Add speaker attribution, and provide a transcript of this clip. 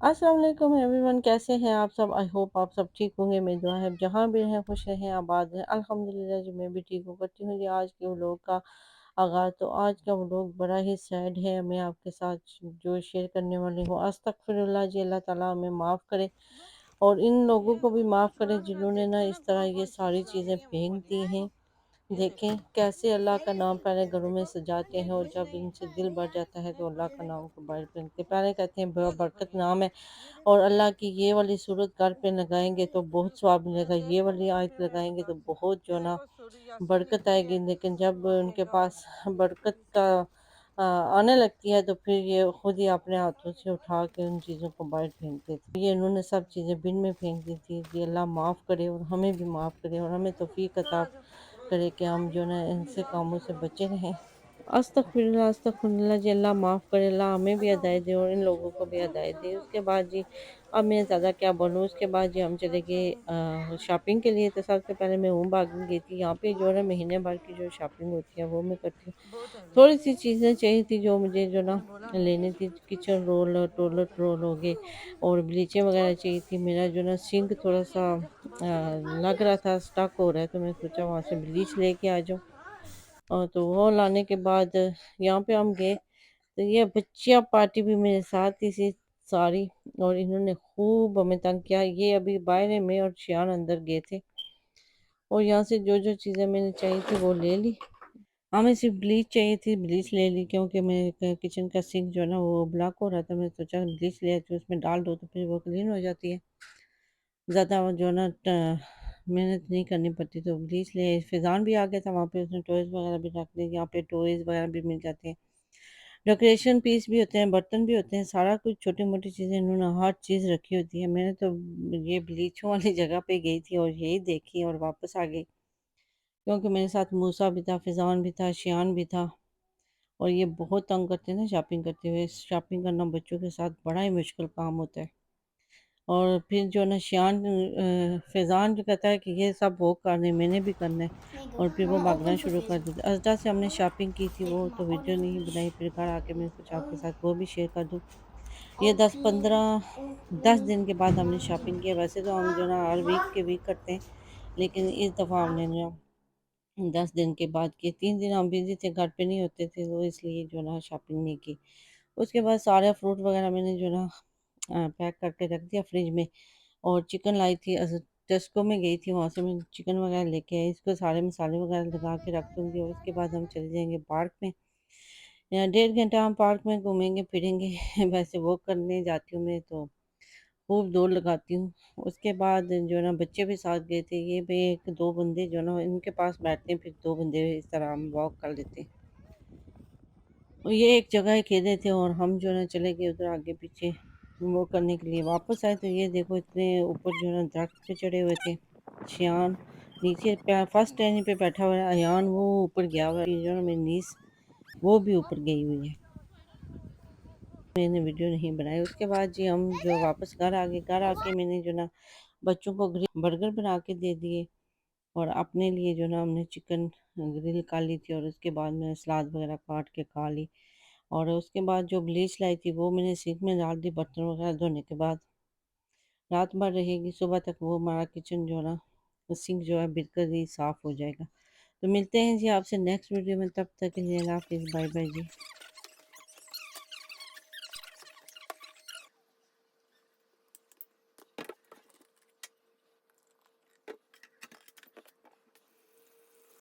Speaker 1: अस्सलाम वालेकुम एवरीवन, कैसे हैं आप सब। आई होप आप सब ठीक होंगे। मेरी दुआ है जहाँ भी रहें खुश रहें आबाद रहें। अल्हम्दुलिल्लाह जी मैं भी ठीक हूँ। करती हूँ जी आज के व्लॉग का आगाज़। तो आज का व्लॉग बड़ा ही सैड है। मैं आपके साथ जो शेयर करने वाली हूँ, अस्तगफिरुल्लाह जी, अल्लाह ताला हमें माफ़ करे और इन लोगों को भी माफ़ करे जिन्होंने ना इस तरह ये सारी चीज़ें फेंक दी हैं। देखें कैसे अल्लाह का नाम पहले घरों में सजाते हैं और जब इनसे दिल भर जाता है तो अल्लाह का नाम को बाहर फेंकते हैं। पहले कहते हैं बरकत नाम है और अल्लाह की ये वाली सूरत घर पे लगाएंगे तो बहुत स्वाब मिलेगा, ये वाली आयत लगाएंगे तो बहुत जो ना बरकत आएगी। लेकिन जब उनके पास बरकत का आने लगती है तो फिर ये खुद ही अपने हाथों से उठा के उन चीज़ों को बाहर फेंक देते। ये इन्होंने सब चीज़ें बिन में फेंक दी थी। ये अल्लाह माफ़ करे और हमें भी माफ़ करे और हमें तौफीक अता करे कि हम जो ना इनसे कामों से बचे रहें। अस्तगफिरुल्लाह अस्तगफिरुल्लाह जी, अल्लाह माफ़ करे, अल्लाह हमें भी हिदायत दे और इन लोगों को भी हिदायत दे। उसके बाद जी अब मैं ज़्यादा क्या बोलूँ। उसके बाद जी हम चले गए शॉपिंग के लिए। तो सबसे पहले मैं होम बार्गेनिंग गई थी। यहाँ पे जो है ना महीने भर की जो शॉपिंग होती है वो मैं करती हूँ। थोड़ी सी चीज़ें चाहिए थी जो मुझे जो ना लेनी थी। किचन रोल, टॉयलेट रोल हो गए और ब्लीचें वगैरह चाहिए थी। मेरा जो ना सिंक थोड़ा सा लग रहा था स्टक हो रहा है, तो मैं सोचा वहाँ से ब्लीच लेके आ जाऊँ। और तो वो लाने के बाद यहाँ पे हम गए तो ये बच्चियाँ पार्टी भी मेरे साथ ही थी सारी। और इन्होंने खूब हमें तंग किया। ये अभी बाहर में और शियान अंदर गए थे और यहाँ से जो जो चीज़ें मैंने चाहिए थी वो ले ली। हमें सिर्फ ब्लीच चाहिए थी, ब्लीच ले ली क्योंकि मेरे किचन का सिंक जो है ना वो ब्लॉक हो रहा था। मैं सोचा ब्लीच ले आती हूँ, उसमें डाल दो तो फिर वो क्लीन हो जाती है, ज़्यादा वो जो है ना मेहनत नहीं करनी पड़ती। तो ब्लीच ले। फैज़ान भी आ गया था वहाँ पे, उसने टॉयज़ वगैरह भी रख ली। यहाँ पे टॉयज़ वगैरह भी मिल जाते हैं, डेकोरेशन पीस भी होते हैं, बर्तन भी होते हैं, सारा कुछ छोटी मोटी चीज़ें इन्होंने हर चीज़ रखी होती है। मैंने तो ये ब्लीचों वाली जगह पे गई थी और यही देखी और वापस आ गई क्योंकि मेरे साथ मूसा भी था, फिजान भी था, शियान भी था। और ये बहुत तंग करते हैं ना शॉपिंग करते हुए। शॉपिंग करना बच्चों के साथ बड़ा ही मुश्किल काम होता है। और फिर जो ना शियान फैज़ान जो कहता है कि ये सब वो करने मैंने भी करना है और फिर वो भागना शुरू कर देता है। अजदा से हमने शॉपिंग की थी, वो तो वीडियो नहीं बनाई। फिर घर आके मैंने सोचा आपके साथ वो भी शेयर कर दूँ। ये 10-15-10 दिन के बाद हमने शॉपिंग किया। वैसे तो हम जो ना हर वीक के वीक करते हैं, लेकिन इस दफ़ा हमने ना 10 दिन के बाद किए। 3 दिन हम बिजी थे, घर पे नहीं होते थे, तो इसलिए जो ना शॉपिंग नहीं की। उसके बाद सारे फ्रूट वगैरह मैंने जो ना पैक करके रख दिया फ्रिज में। और चिकन लाई थी, टेस्को में गई थी, वहाँ से मैं चिकन वगैरह लेके आई। इसको सारे मसाले वगैरह लगा के रख दूँगी और उसके बाद हम चले जाएंगे पार्क में। या 1.5 घंटा हम पार्क में घूमेंगे फिरेंगे। वैसे वॉक करने जाती हूँ मैं तो खूब दौड़ लगाती हूँ। उसके बाद जो है ना बच्चे भी साथ गए थे। ये भी एक दो बंदे जो है ना इनके पास बैठते हैं, फिर दो बंदे इस तरह हम वॉक कर लेते हैं। और ये एक जगह खेले थे और हम जो है ना चले गए उधर आगे पीछे वो करने के लिए। वापस आए तो ये देखो इतने ऊपर जो है ना दरख्त पे चढ़े हुए थे। शियान नीचे फर्स्ट टहनी पे बैठा हुआ है, अयान वो ऊपर गया हुआ है, जो है ना मेरी नीस वो भी ऊपर गई हुई है। मैंने वीडियो नहीं बनाई। उसके बाद जी हम जो वापस घर आ गए। घर आके मैंने जो ना बच्चों को बर्गर बना के दे दिए और अपने लिए जो ना हमने चिकन ग्रिल कर ली थी और उसके बाद मैंने सलाद वगैरह काट के खा ली। और उसके बाद जो ब्लीच लाई थी वो मैंने सिंक में डाल दी बर्तन वगैरह धोने के बाद। रात भर रहेगी, सुबह तक वो हमारा किचन जो है ना सिंक जो है बिल्कुल ही साफ़ हो जाएगा। तो मिलते हैं जी आपसे नेक्स्ट वीडियो में, तब तक के लिए अल्लाह हाफिज़, बाय बाय जी।